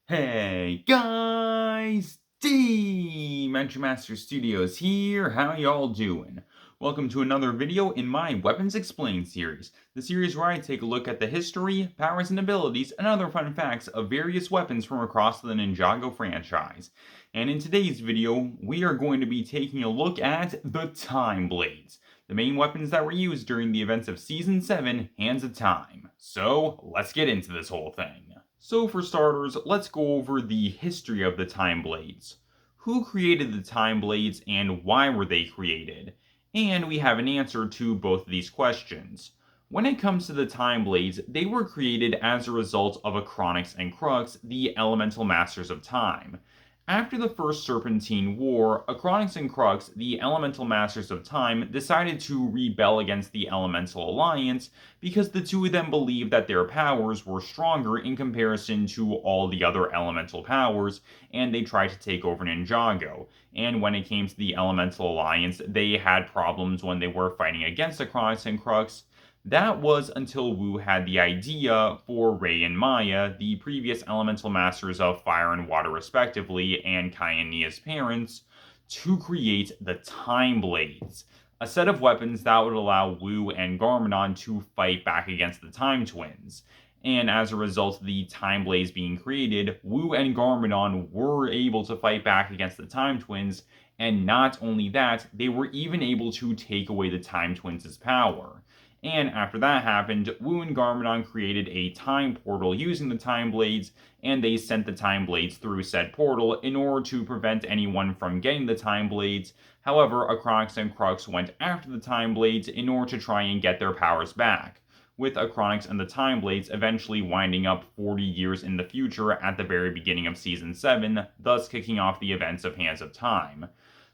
Hey guys, Dimension Master Studios here. How y'all doing? Welcome to another video in my Weapons Explained series, the series where I take a look at the history, powers, and abilities, and other fun facts of various weapons from across the Ninjago franchise. And in today's video, we are going to be taking a look at the Timeblades, the main weapons that were used during the events of Season 7, Hands of Time. So, let's get into this whole thing. So for starters, let's go over the history of the Timeblades. Who created the Timeblades and why were they created? And we have an answer to both of these questions. When it comes to the Timeblades, they were created as a result of Acronix and Crux, the elemental masters of time. After the First Serpentine War, Acronix and Crux, the elemental masters of time, decided to rebel against the Elemental Alliance because the two of them believed that their powers were stronger in comparison to all the other elemental powers, and they tried to take over Ninjago. And when it came to the Elemental Alliance, they had problems when they were fighting against Acronix and Crux. That was until Wu had the idea for Rei and Maya, the previous elemental masters of fire and water respectively, and Kai and Nia's parents, to create the Timeblades, a set of weapons that would allow Wu and Garmadon to fight back against the Time Twins. And as a result of the Timeblades being created, Wu and Garmadon were able to fight back against the Time Twins, and not only that, they were even able to take away the Time Twins' power. And after that happened, Wu and Garmadon created a time portal using the Timeblades, and they sent the Timeblades through said portal in order to prevent anyone from getting the Timeblades. However, Acronix and Crux went after the Timeblades in order to try and get their powers back, with Acronix and the Timeblades eventually winding up 40 years in the future at the very beginning of Season 7, thus kicking off the events of Hands of Time.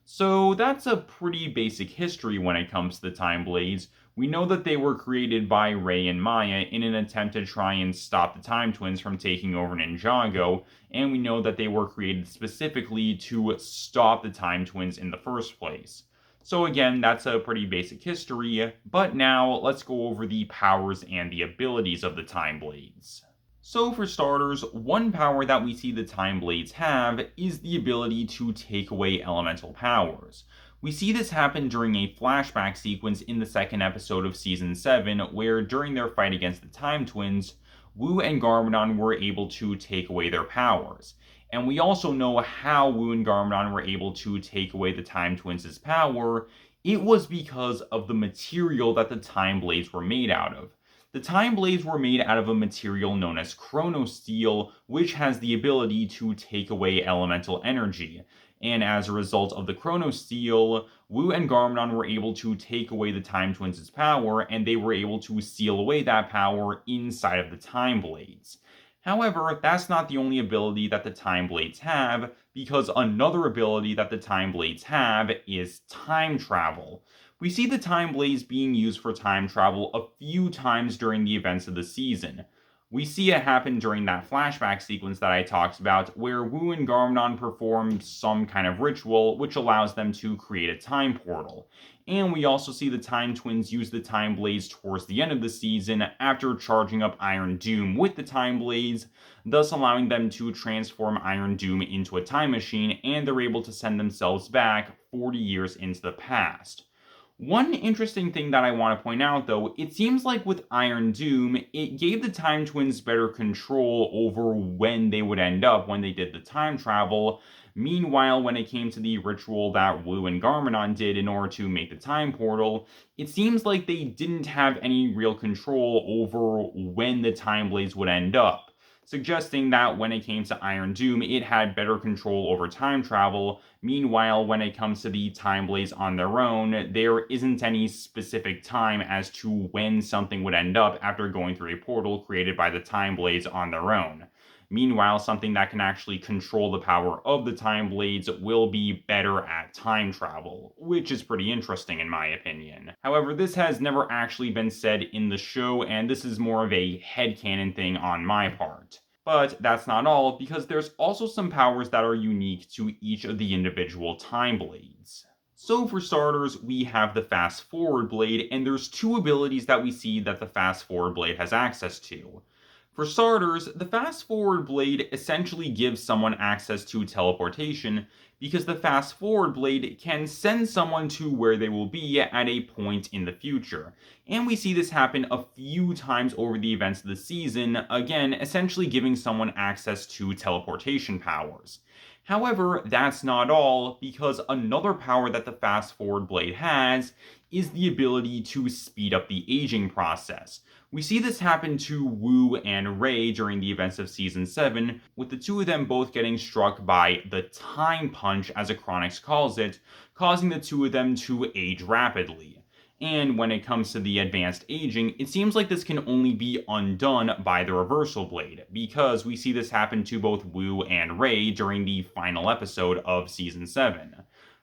So that's a pretty basic history when it comes to the Timeblades. We know that they were created by Rei and Maya in an attempt to try and stop the Time Twins from taking over Ninjago, and we know that they were created specifically to stop the Time Twins in the first place. So again, that's a pretty basic history, but now let's go over the powers and the abilities of the Timeblades. So for starters, one power that we see the Timeblades have is the ability to take away elemental powers. We see this happen during a flashback sequence in the second episode of Season 7, where during their fight against the Time Twins, Wu and Garmadon were able to take away their powers. And we also know how Wu and Garmadon were able to take away the Time Twins' power. It was because of the material that the Timeblades were made out of. The Timeblades were made out of a material known as chronosteel, which has the ability to take away elemental energy. And as a result of the chronosteel, Wu and Garmadon were able to take away the Time Twins' power, and they were able to seal away that power inside of the Timeblades. However, that's not the only ability that the Timeblades have, because another ability that the Timeblades have is time travel. We see the Timeblades being used for time travel a few times during the events of the season. We see it happen during that flashback sequence that I talked about, where Wu and Garmadon perform some kind of ritual which allows them to create a time portal. And we also see the Time Twins use the Timeblades towards the end of the season after charging up Iron Doom with the Timeblades, thus allowing them to transform Iron Doom into a time machine, and they're able to send themselves back 40 years into the past. One interesting thing that I want to point out, though, it seems like with Iron Doom, it gave the Time Twins better control over when they would end up when they did the time travel. Meanwhile, when it came to the ritual that Wu and Garmadon did in order to make the time portal, it seems like they didn't have any real control over when the Timeblades would end up, suggesting that when it came to Iron Doom, it had better control over time travel. Meanwhile, when it comes to the Timeblades on their own, there isn't any specific time as to when something would end up after going through a portal created by the Timeblades on their own. Meanwhile, something that can actually control the power of the Timeblades will be better at time travel, which is pretty interesting in my opinion. However, this has never actually been said in the show, and this is more of a headcanon thing on my part. But that's not all, because there's also some powers that are unique to each of the individual Timeblades. So for starters, we have the Fast Forward Blade, and there's two abilities that we see that the Fast Forward Blade has access to. For starters, the fast forward blade essentially gives someone access to teleportation because the fast forward blade can send someone to where they will be at a point in the future. And we see this happen a few times over the events of the season, again, essentially giving someone access to teleportation powers. However, that's not all, because another power that the fast forward blade has is the ability to speed up the aging process. We see this happen to Wu and Rei during the events of Season 7, with the two of them both getting struck by the Time Punch, as Achronix calls it, causing the two of them to age rapidly. And when it comes to the advanced aging, it seems like this can only be undone by the Reversal Blade, because we see this happen to both Wu and Rei during the final episode of Season 7.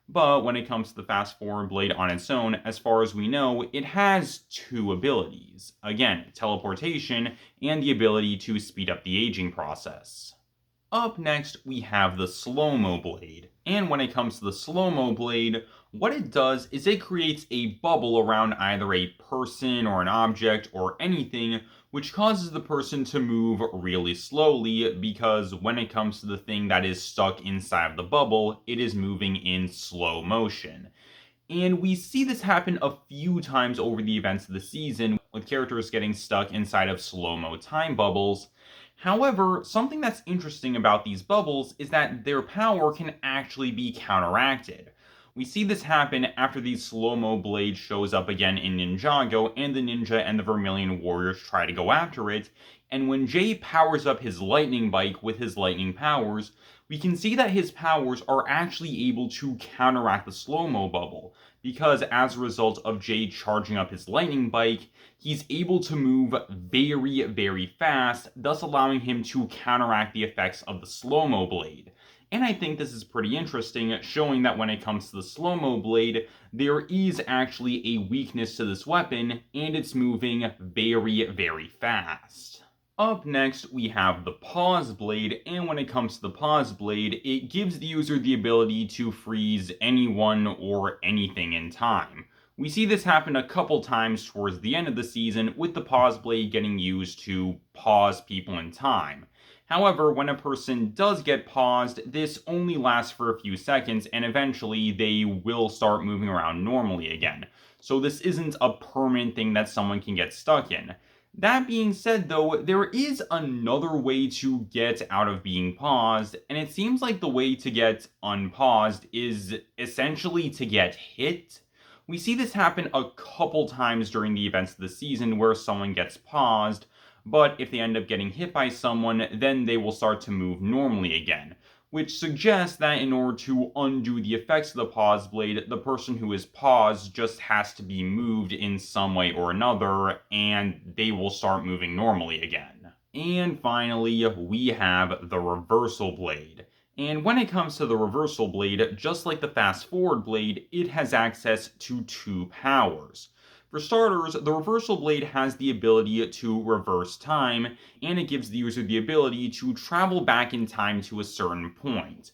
But when it comes to the Fast Forward Blade on its own, as far as we know, it has two abilities. Again, teleportation and the ability to speed up the aging process. Up next, we have the Slow-Mo Blade. And when it comes to the Slow-Mo Blade, what it does is it creates a bubble around either a person or an object or anything, which causes the person to move really slowly, because when it comes to the thing that is stuck inside of the bubble, it is moving in slow motion. And we see this happen a few times over the events of the season, with characters getting stuck inside of slow-mo time bubbles. However, something that's interesting about these bubbles is that their power can actually be counteracted. We see this happen after the slow-mo blade shows up again in Ninjago, and the ninja and the Vermilion warriors try to go after it, and when Jay powers up his lightning bike with his lightning powers, we can see that his powers are actually able to counteract the slow-mo bubble, because as a result of Jay charging up his lightning bike, he's able to move very, very fast, thus allowing him to counteract the effects of the slow-mo blade. And I think this is pretty interesting, showing that when it comes to the slow-mo blade, there is actually a weakness to this weapon, and it's moving very, very fast. Up next, we have the Pause Blade, and when it comes to the Pause Blade, it gives the user the ability to freeze anyone or anything in time. We see this happen a couple times towards the end of the season, with the Pause Blade getting used to pause people in time. However, when a person does get paused, this only lasts for a few seconds, and eventually they will start moving around normally again. So this isn't a permanent thing that someone can get stuck in. That being said, though, there is another way to get out of being paused, and it seems like the way to get unpaused is essentially to get hit. We see this happen a couple times during the events of the season where someone gets paused, but if they end up getting hit by someone, then they will start to move normally again, which suggests that in order to undo the effects of the pause blade, the person who is paused just has to be moved in some way or another, and they will start moving normally again. And finally, we have the reversal blade. And when it comes to the reversal blade, just like the fast forward blade, it has access to two powers. For starters, the reversal blade has the ability to reverse time, and it gives the user the ability to travel back in time to a certain point.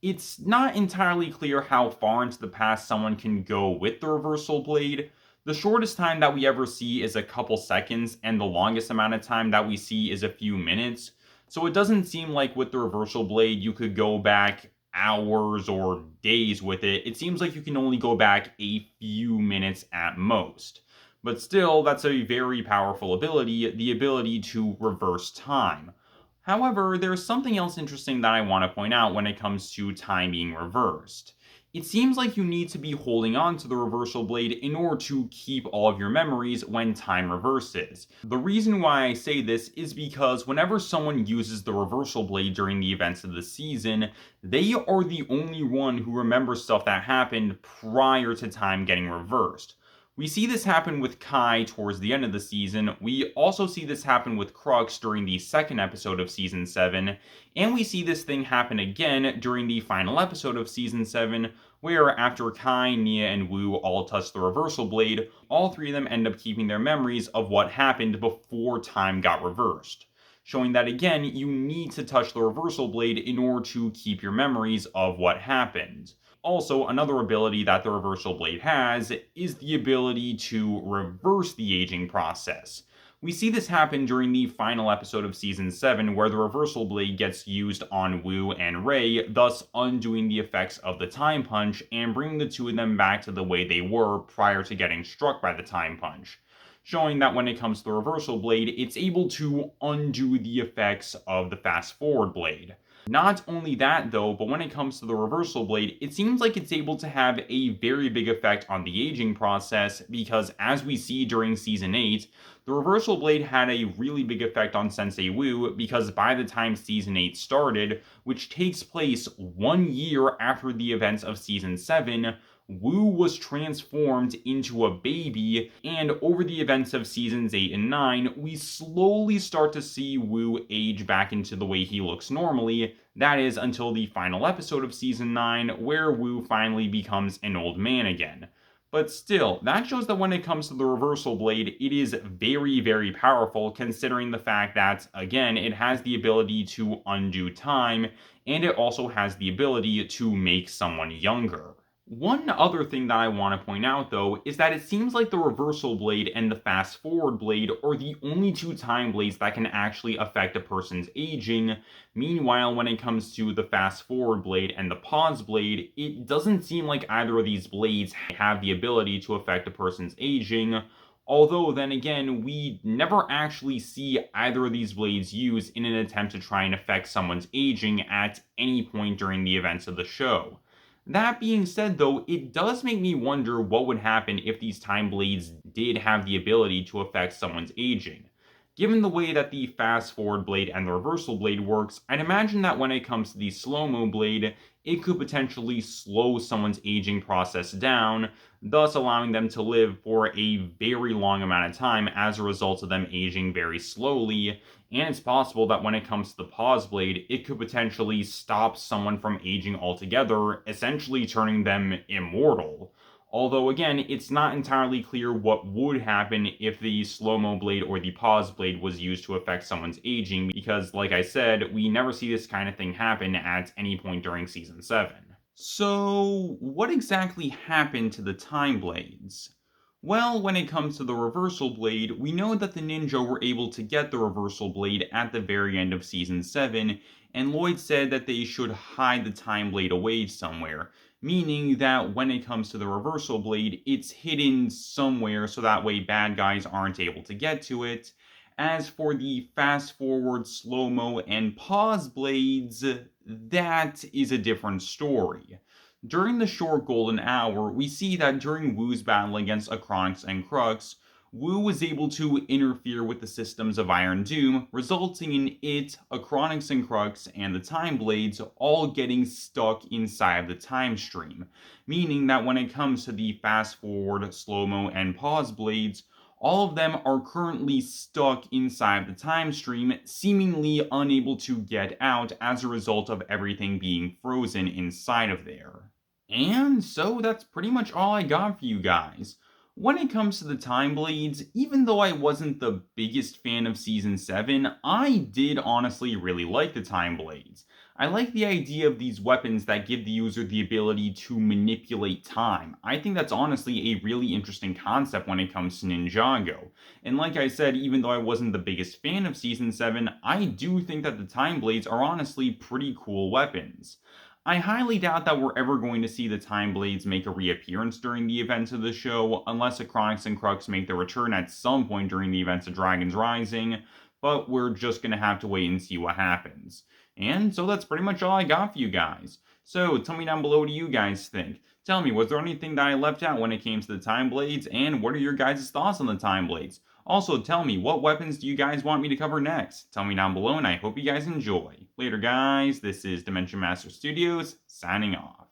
It's not entirely clear how far into the past someone can go with the reversal blade. The shortest time that we ever see is a couple seconds, and the longest amount of time that we see is a few minutes. So it doesn't seem like with the reversal blade you could go back hours or days with it. It seems like you can only go back a few minutes at most. But still, that's a very powerful ability, the ability to reverse time. However, there's something else interesting that I want to point out when it comes to time being reversed. It seems like you need to be holding on to the reversal blade in order to keep all of your memories when time reverses. The reason why I say this is because whenever someone uses the reversal blade during the events of the season, they are the only one who remembers stuff that happened prior to time getting reversed. We see this happen with Kai towards the end of the season, we also see this happen with Crux during the second episode of Season 7, and we see this thing happen again during the final episode of Season 7, where after Kai, Nia, and Wu all touch the reversal blade, all three of them end up keeping their memories of what happened before time got reversed. Showing that again, you need to touch the reversal blade in order to keep your memories of what happened. Also, another ability that the reversal blade has is the ability to reverse the aging process. We see this happen during the final episode of Season 7, where the Reversal Blade gets used on Wu and Rei, thus undoing the effects of the Time Punch and bringing the two of them back to the way they were prior to getting struck by the Time Punch, showing that when it comes to the Reversal Blade, it's able to undo the effects of the Fast Forward Blade. Not only that though, but when it comes to the Reversal Blade, it seems like it's able to have a very big effect on the aging process, because as we see during Season 8, the Reversal Blade had a really big effect on Sensei Wu, because by the time Season 8 started, which takes place 1 year after the events of Season 7, Wu was transformed into a baby, and over the events of Seasons 8 and 9, we slowly start to see Wu age back into the way he looks normally. That is, until the final episode of Season 9, where Wu finally becomes an old man again. But still, that shows that when it comes to the Reversal Blade, it is very, very powerful, considering the fact that, again, it has the ability to undo time, and it also has the ability to make someone younger. One other thing that I want to point out, though, is that it seems like the Reversal Blade and the Fast Forward Blade are the only two Time Blades that can actually affect a person's aging. Meanwhile, when it comes to the Fast Forward Blade and the Pause Blade, it doesn't seem like either of these blades have the ability to affect a person's aging. Although, then again, we never actually see either of these blades used in an attempt to try and affect someone's aging at any point during the events of the show. That being said, though, it does make me wonder what would happen if these Time Blades did have the ability to affect someone's aging. Given the way that the Fast Forward Blade and the Reversal Blade works, I'd imagine that when it comes to the Slow-Mo Blade, it could potentially slow someone's aging process down, thus allowing them to live for a very long amount of time as a result of them aging very slowly. And it's possible that when it comes to the Pause Blade, it could potentially stop someone from aging altogether, essentially turning them immortal. Although, again, it's not entirely clear what would happen if the Slow-Mo Blade or the Pause Blade was used to affect someone's aging, because, like I said, we never see this kind of thing happen at any point during Season 7. So, what exactly happened to the Time Blades? Well, when it comes to the Reversal Blade, we know that the Ninja were able to get the Reversal Blade at the very end of Season 7, and Lloyd said that they should hide the Time Blade away somewhere, meaning that when it comes to the Reversal Blade, it's hidden somewhere so that way bad guys aren't able to get to it. As for the Fast Forward, Slow-Mo, and Pause Blades, that is a different story. During the short golden hour, we see that during Wu's battle against Acronix and Crux, Wu was able to interfere with the systems of Iron Doom, resulting in it, Acronix and Crux, and the Time Blades all getting stuck inside the time stream, meaning that when it comes to the Fast Forward, Slow-Mo, and Pause Blades, all of them are currently stuck inside the time stream, seemingly unable to get out as a result of everything being frozen inside of there. And so that's pretty much all I got for you guys. When it comes to the Time Blades, even though I wasn't the biggest fan of Season 7, I did honestly really like the Time Blades. I like the idea of these weapons that give the user the ability to manipulate time. I think that's honestly a really interesting concept when it comes to Ninjago. And like I said, even though I wasn't the biggest fan of Season 7, I do think that the Time Blades are honestly pretty cool weapons. I highly doubt that we're ever going to see the Time Blades make a reappearance during the events of the show, unless Acronix and Crux make their return at some point during the events of Dragon's Rising, but we're just gonna have to wait and see what happens. And so that's pretty much all I got for you guys. So tell me down below what do you guys think. Tell me, was there anything that I left out when it came to the Time Blades, and what are your guys' thoughts on the Time Blades? Also, tell me, what weapons do you guys want me to cover next? Tell me down below, and I hope you guys enjoy. Later, guys. This is Dimension Master Studios, signing off.